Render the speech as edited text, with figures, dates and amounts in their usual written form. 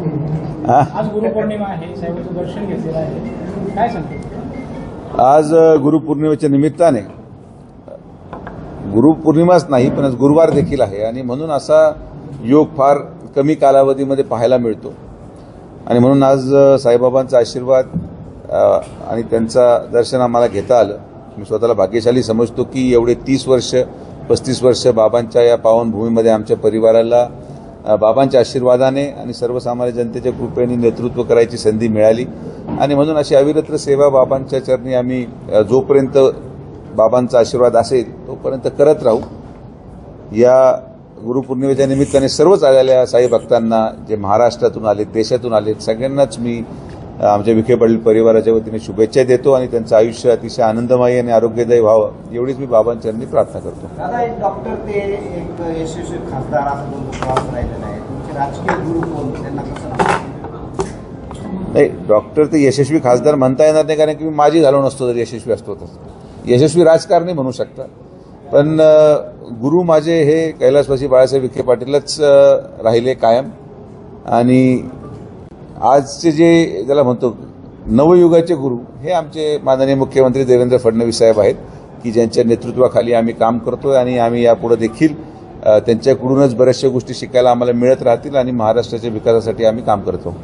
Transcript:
आज गुरुपौर्णिमा आहे, साहेबांचं दर्शन घेतलेलं आहे, काय सांगतो? आज गुरुपौर्णिमेच्या निमित्ताने, गुरुपौर्णिमाच नाही पण आज गुरुवार देखील आहे आणि म्हणून असा योग फार कमी कालावधीमध्ये पाहायला मिळतो आणि म्हणून आज साईबाबांचा आशीर्वाद आणि त्यांचा दर्शन आम्हाला घेता आलं. मी स्वतःला भाग्यशाली समजतो की एवढे 30 वर्ष 35 वर्ष बाबांच्या या पावनभूमीमध्ये आमच्या परिवाराला बाबांच्या आशीर्वादाने आणि सर्वसामान्य जनतेच्या कृपेने नेतृत्व करायची संधी मिळाली आणि म्हणून अशी अविरत सेवा बाबांच्या चरणी आम्ही जोपर्यंत बाबांचा आशीर्वाद असेल तोपर्यंत करत राहू. या गुरुपौर्णिमेच्या निमित्ताने सर्वच आलेल्या साई भक्तांना, जे महाराष्ट्रातून आले, देशातून आले, सगळ्यांनाच मी आमच्या विखे पाटील परिवाराच्या वतीने शुभेच्छा देतो आणि त्यांचं आयुष्य अतिशय आनंदमयी आणि आरोग्यदायी व्हावं एवढीच मी बाबांच्या चरणी प्रार्थना करतो. दादा, एक डॉक्टर ते एक यशस्वी खासदार असं प्रवास राहिलेला आहे, तुमचे राजकीय गुरु कोण, त्यांना कसं? नाही, डॉक्टर ते यशस्वी खासदार म्हणता येणार नाही कारण की मी माझी झालो नसतो तर यशस्वी असतो. यशस्वी राजकारणी म्हणू शकता पण गुरु माझे हे कैलासवासी बाळासाहेब विखे पाटीलच राहिले कायम. आणि आजचे जे ज्याला म्हणतो नवयुगाचे गुरु हे आमचे माननीय मुख्यमंत्री देवेंद्र फडणवीस साहेब आहेत की ज्यांच्या नेतृत्वाखाली आम्ही काम करतोय आणि आम्ही यापुढे देखील त्यांच्याकडूनच बऱ्याचशा गोष्टी शिकायला आम्हाला मिळत राहतील आणि महाराष्ट्राच्या विकासासाठी आम्ही काम करतो.